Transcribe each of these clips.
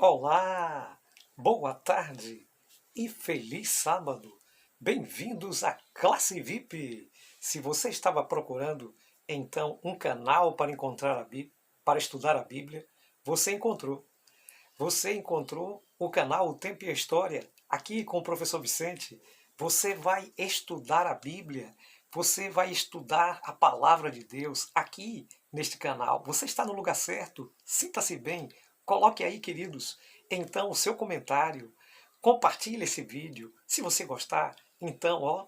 Olá, boa tarde e feliz sábado. Bem-vindos à Classe VIP. Se você estava procurando, então, um canal para encontrar a Bíblia, para estudar a Bíblia, você encontrou. Você encontrou o canal O Tempo e a História, aqui com o professor Vicente. Você vai estudar a Bíblia, você vai estudar a palavra de Deus aqui neste canal. Você está no lugar certo, sinta-se bem. Coloque aí, queridos, então o seu comentário, compartilhe esse vídeo. Se você gostar, então,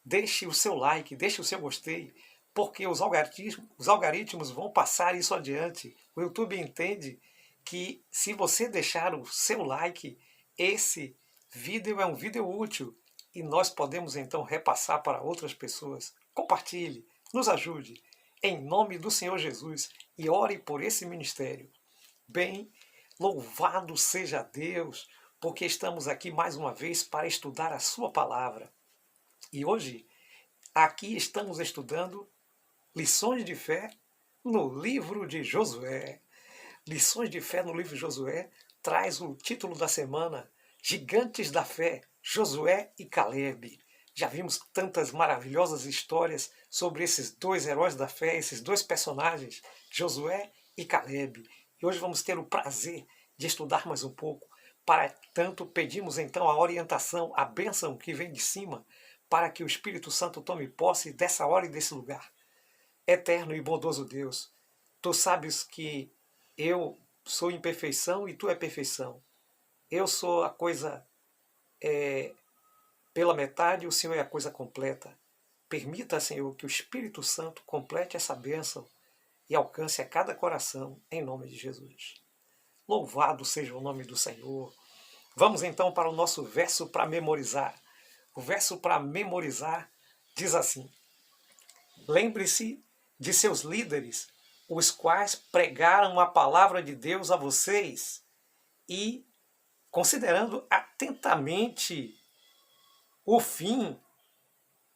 deixe o seu like, deixe o seu gostei, porque os algoritmos vão passar isso adiante. O YouTube entende que se você deixar o seu like, esse vídeo é um vídeo útil e nós podemos então repassar para outras pessoas. Compartilhe, nos ajude, em nome do Senhor Jesus, e ore por esse ministério. Bem, louvado seja Deus, porque estamos aqui mais uma vez para estudar a sua palavra. E hoje, aqui estamos estudando lições de fé no livro de Josué. Lições de fé no livro de Josué traz o título da semana: Gigantes da Fé, Josué e Calebe. Já vimos tantas maravilhosas histórias sobre esses dois heróis da fé, esses dois personagens, Josué e Calebe. E hoje vamos ter o prazer de estudar mais um pouco. Para tanto, pedimos então a orientação, a bênção que vem de cima, para que o Espírito Santo tome posse dessa hora e desse lugar. Eterno e bondoso Deus, tu sabes que eu sou imperfeição e tu é perfeição. Eu sou a coisa pela metade, o Senhor é a coisa completa. Permita, Senhor, que o Espírito Santo complete essa bênção e alcance a cada coração, em nome de Jesus. Louvado seja o nome do Senhor. Vamos então para o nosso verso para memorizar. O verso para memorizar diz assim: lembre-se de seus líderes, os quais pregaram a palavra de Deus a vocês, e, considerando atentamente o fim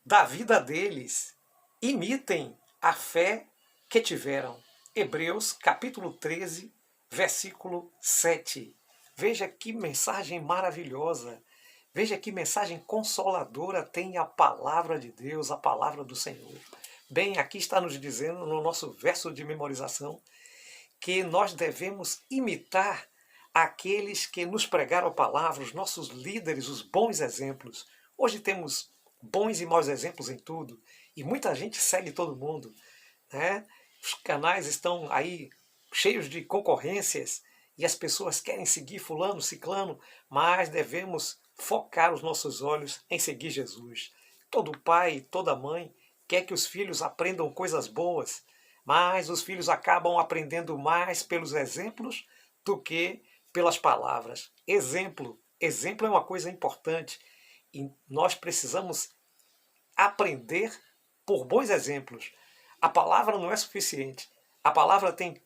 da vida deles, imitem a fé que tiveram. Hebreus capítulo 13, versículo 7. Veja que mensagem maravilhosa. Veja que mensagem consoladora tem a palavra de Deus, a palavra do Senhor. Bem, aqui está nos dizendo, no nosso verso de memorização, que nós devemos imitar aqueles que nos pregaram a palavra, os nossos líderes, os bons exemplos. Hoje temos bons e maus exemplos em tudo, e muita gente segue todo mundo, né? Os canais estão aí cheios de concorrências, e as pessoas querem seguir fulano, ciclano, mas devemos focar os nossos olhos em seguir Jesus. Todo pai, toda mãe quer que os filhos aprendam coisas boas, mas os filhos acabam aprendendo mais pelos exemplos do que pelas palavras. Exemplo é uma coisa importante e nós precisamos aprender por bons exemplos. A palavra não é suficiente. A palavra tem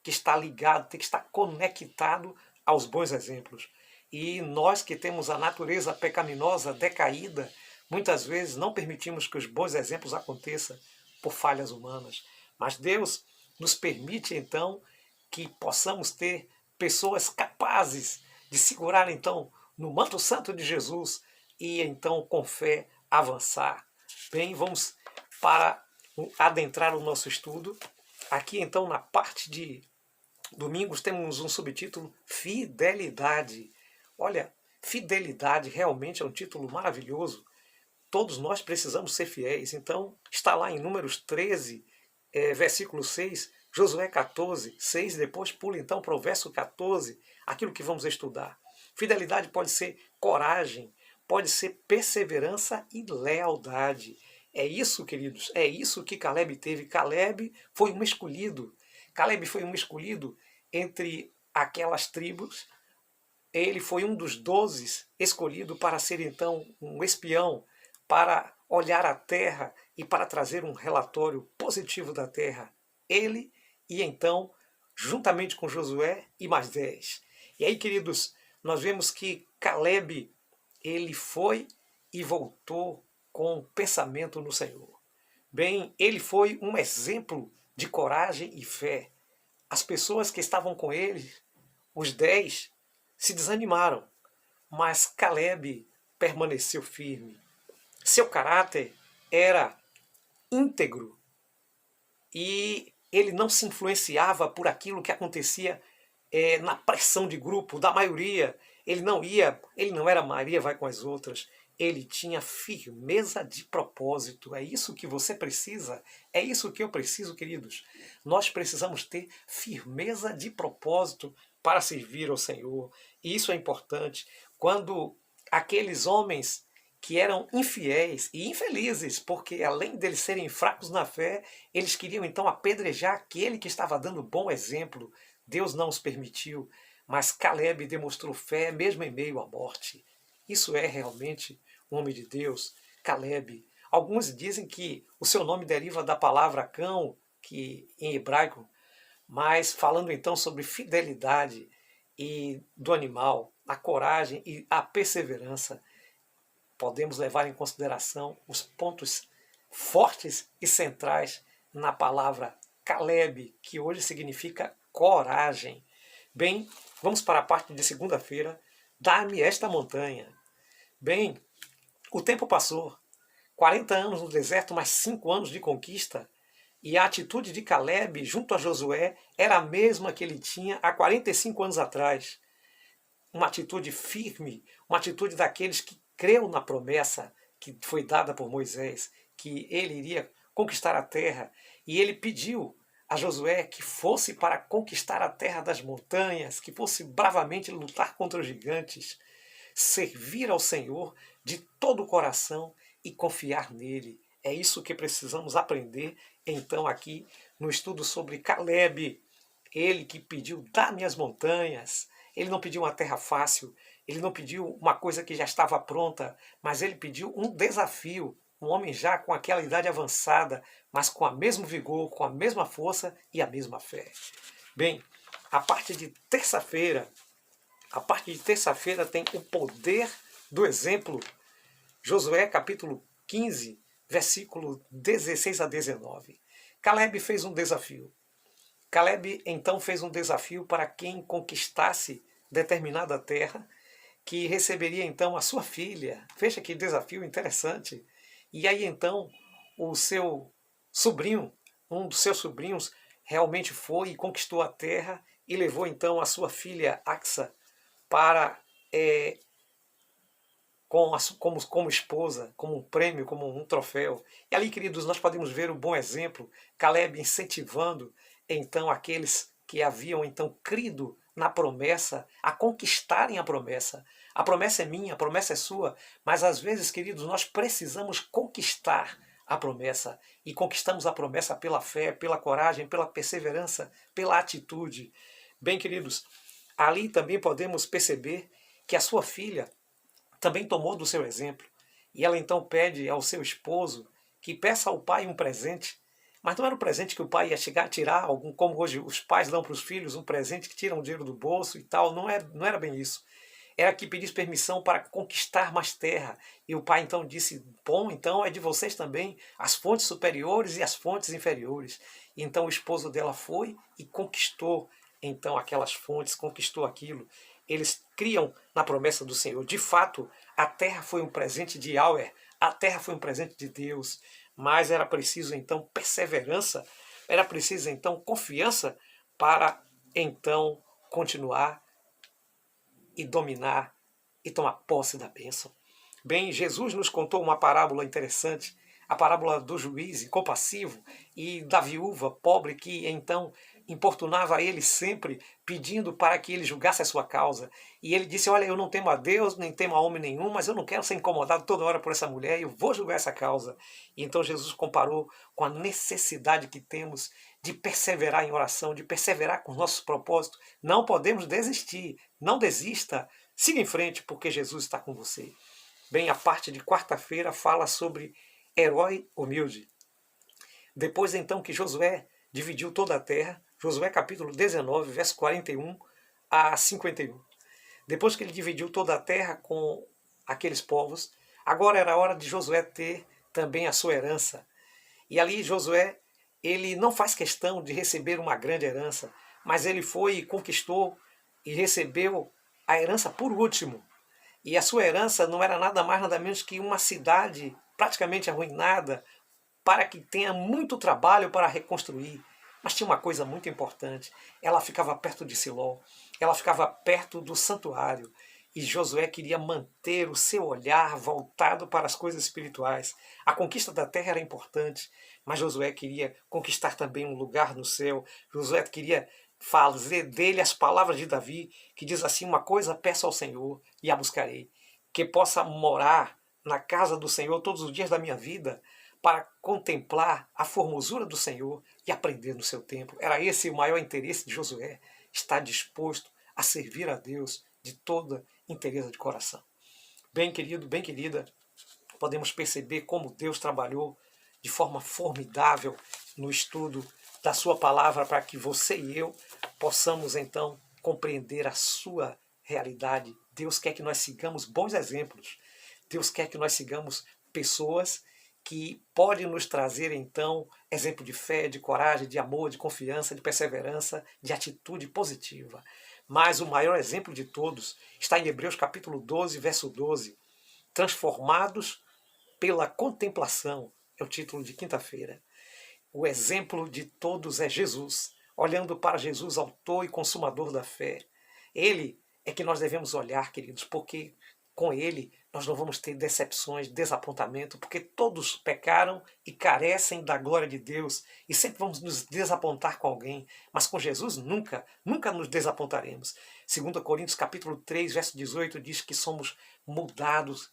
que estar ligado, tem que estar conectado aos bons exemplos. E nós que temos a natureza pecaminosa decaída, muitas vezes não permitimos que os bons exemplos aconteçam por falhas humanas. Mas Deus nos permite então que possamos ter pessoas capazes de segurar então no manto santo de Jesus e então com fé avançar. Bem, vamos para adentrar o nosso estudo. Aqui então na parte de domingos temos um subtítulo: Fidelidade. Olha, fidelidade realmente é um título maravilhoso. Todos nós precisamos ser fiéis. Então está lá em Números 13, versículo 6, Josué 14, 6, depois pula então para o verso 14, aquilo que vamos estudar. Fidelidade pode ser coragem, pode ser perseverança e lealdade. É isso, queridos, é isso que Calebe teve. Calebe foi um escolhido. Calebe foi um escolhido entre aquelas tribos. Ele foi um dos 12 escolhido para ser então um espião, para olhar a terra e para trazer um relatório positivo da terra. Ele e então, juntamente com Josué e mais 10. E aí, queridos, nós vemos que Calebe, ele foi e voltou com pensamento no Senhor. Bem, ele foi um exemplo de coragem e fé. As pessoas que estavam com ele, os 10, se desanimaram, mas Caleb permaneceu firme. Seu caráter era íntegro e ele não se influenciava por aquilo que acontecia na pressão de grupo da maioria. Ele não era Maria vai com as outras. Ele tinha firmeza de propósito. É isso que você precisa, é isso que eu preciso, queridos. Nós precisamos ter firmeza de propósito para servir ao Senhor. E isso é importante. Quando aqueles homens que eram infiéis e infelizes, porque além deles serem fracos na fé, eles queriam então apedrejar aquele que estava dando bom exemplo. Deus não os permitiu, mas Caleb demonstrou fé mesmo em meio à morte. Isso é realmente um homem de Deus, Caleb. Alguns dizem que o seu nome deriva da palavra cão, que em hebraico, mas falando então sobre fidelidade e do animal, a coragem e a perseverança, podemos levar em consideração os pontos fortes e centrais na palavra Caleb, que hoje significa coragem. Bem, vamos para a parte de segunda-feira. Dá-me esta montanha. Bem, o tempo passou. 40 anos no deserto, mais 5 anos de conquista. E a atitude de Caleb junto a Josué era a mesma que ele tinha há 45 anos atrás. Uma atitude firme, uma atitude daqueles que creu na promessa que foi dada por Moisés, que ele iria conquistar a terra. E ele pediu a Josué que fosse para conquistar a terra das montanhas, que fosse bravamente lutar contra os gigantes, servir ao Senhor de todo o coração e confiar nele. É isso que precisamos aprender, então, aqui no estudo sobre Caleb. Ele que pediu, dá-me as montanhas. Ele não pediu uma terra fácil, ele não pediu uma coisa que já estava pronta, mas ele pediu um desafio. Um homem já com aquela idade avançada, mas com o mesmo vigor, com a mesma força e a mesma fé. Bem, a parte de terça-feira tem o poder do exemplo. Josué capítulo 15, versículo 16 a 19. Caleb fez um desafio. Caleb então fez um desafio para quem conquistasse determinada terra, que receberia então a sua filha. Veja que desafio interessante. E aí então o seu sobrinho, um dos seus sobrinhos, realmente foi e conquistou a terra e levou então a sua filha Axa para como esposa, como um prêmio, como um troféu. E ali, queridos, nós podemos ver o bom exemplo, Caleb incentivando então aqueles que haviam então crido na promessa a conquistarem a promessa. A promessa é minha, a promessa é sua, mas às vezes, queridos, nós precisamos conquistar a promessa. E conquistamos a promessa pela fé, pela coragem, pela perseverança, pela atitude. Bem, queridos, ali também podemos perceber que a sua filha também tomou do seu exemplo. E ela então pede ao seu esposo que peça ao pai um presente. Mas não era um presente que o pai ia chegar a tirar, algum, como hoje os pais dão para os filhos, um presente que tiram o dinheiro do bolso e tal. Não era bem isso. Era que pedisse permissão para conquistar mais terra. E o pai então disse, bom, então é de vocês também as fontes superiores e as fontes inferiores. E então o esposo dela foi e conquistou então aquelas fontes, conquistou aquilo. Eles criam na promessa do Senhor. De fato, a terra foi um presente de Yahweh, a terra foi um presente de Deus, mas era preciso então perseverança, era preciso então confiança para então continuar e dominar e tomar posse da bênção. Bem, Jesus nos contou uma parábola interessante, a parábola do juiz incompassivo e da viúva pobre que então importunava ele sempre, pedindo para que ele julgasse a sua causa. E ele disse, olha, eu não temo a Deus, nem temo a homem nenhum, mas eu não quero ser incomodado toda hora por essa mulher, eu vou julgar essa causa. E então Jesus comparou com a necessidade que temos de perseverar em oração, de perseverar com os nossos propósitos. Não podemos desistir, não desista, siga em frente, porque Jesus está com você. Bem, a parte de quarta-feira fala sobre herói humilde. Depois então que Josué dividiu toda a terra, Josué capítulo 19, verso 41 a 51. Depois que ele dividiu toda a terra com aqueles povos, agora era a hora de Josué ter também a sua herança. E ali Josué, ele não faz questão de receber uma grande herança, mas ele foi e conquistou e recebeu a herança por último. E a sua herança não era nada mais nada menos que uma cidade praticamente arruinada, para que tenha muito trabalho para reconstruir. Mas tinha uma coisa muito importante, ela ficava perto de Siló, ela ficava perto do santuário, e Josué queria manter o seu olhar voltado para as coisas espirituais. A conquista da terra era importante, mas Josué queria conquistar também um lugar no céu. Josué queria fazer dele as palavras de Davi, que diz assim: uma coisa peço ao Senhor e a buscarei, que possa morar na casa do Senhor todos os dias da minha vida, para contemplar a formosura do Senhor e aprender no seu templo. Era esse o maior interesse de Josué, estar disposto a servir a Deus de toda inteireza de coração. Bem querido, bem querida, podemos perceber como Deus trabalhou de forma formidável no estudo da sua palavra, para que você e eu possamos então compreender a sua realidade. Deus quer que nós sigamos bons exemplos. Deus quer que nós sigamos pessoas que podem nos trazer então exemplo de fé, de coragem, de amor, de confiança, de perseverança, de atitude positiva. Mas o maior exemplo de todos está em Hebreus capítulo 12, verso 12. Transformados pela contemplação, é o título de quinta-feira. O exemplo de todos é Jesus. Olhando para Jesus, autor e consumador da fé. Ele é que nós devemos olhar, queridos, porque com ele nós não vamos ter decepções, desapontamento, porque todos pecaram e carecem da glória de Deus, e sempre vamos nos desapontar com alguém, mas com Jesus nunca, nunca nos desapontaremos. 2 Coríntios capítulo 3, verso 18 diz que somos mudados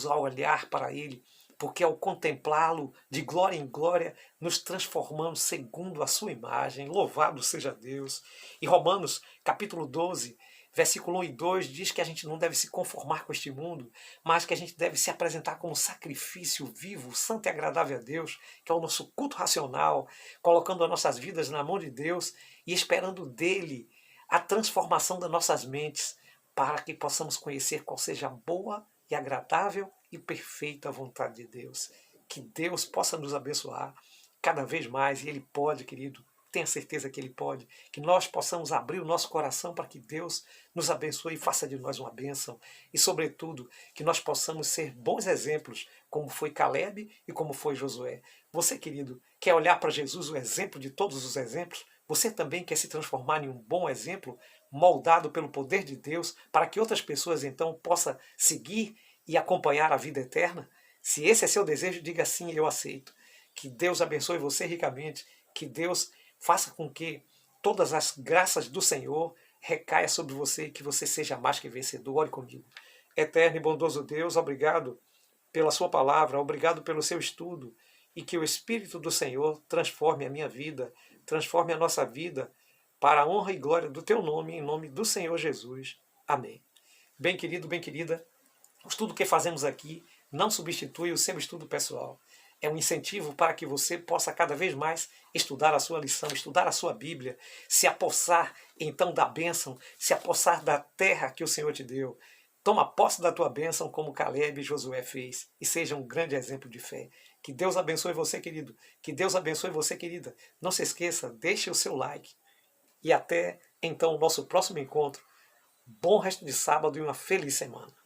ao olhar para ele, porque ao contemplá-lo de glória em glória, nos transformamos segundo a sua imagem. Louvado seja Deus. E Romanos capítulo 12, versículo 1 e 2 diz que a gente não deve se conformar com este mundo, mas que a gente deve se apresentar como sacrifício vivo, santo e agradável a Deus, que é o nosso culto racional, colocando as nossas vidas na mão de Deus e esperando dele a transformação das nossas mentes, para que possamos conhecer qual seja a boa e agradável e perfeita vontade de Deus. Que Deus possa nos abençoar cada vez mais, e Ele pode, querido, tenha certeza que Ele pode, que nós possamos abrir o nosso coração para que Deus nos abençoe e faça de nós uma bênção, e sobretudo, que nós possamos ser bons exemplos, como foi Caleb e como foi Josué. Você, querido, quer olhar para Jesus, o exemplo de todos os exemplos? Você também quer se transformar em um bom exemplo, moldado pelo poder de Deus, para que outras pessoas então possam seguir e acompanhar a vida eterna? Se esse é seu desejo, diga sim, eu aceito. Que Deus abençoe você ricamente, que Deus faça com que todas as graças do Senhor recaia sobre você e que você seja mais que vencedor. Ore comigo. Eterno e bondoso Deus, obrigado pela sua palavra, obrigado pelo seu estudo, e que o Espírito do Senhor transforme a minha vida, transforme a nossa vida, para a honra e glória do teu nome, em nome do Senhor Jesus. Amém. Bem querido, bem querida, o estudo que fazemos aqui não substitui o seu estudo pessoal. É um incentivo para que você possa cada vez mais estudar a sua lição, estudar a sua Bíblia, se apossar então da bênção, se apossar da terra que o Senhor te deu. Toma posse da tua bênção como Caleb e Josué fez, e seja um grande exemplo de fé. Que Deus abençoe você, querido. Que Deus abençoe você, querida. Não se esqueça, deixe o seu like. E até então o nosso próximo encontro. Bom resto de sábado e uma feliz semana.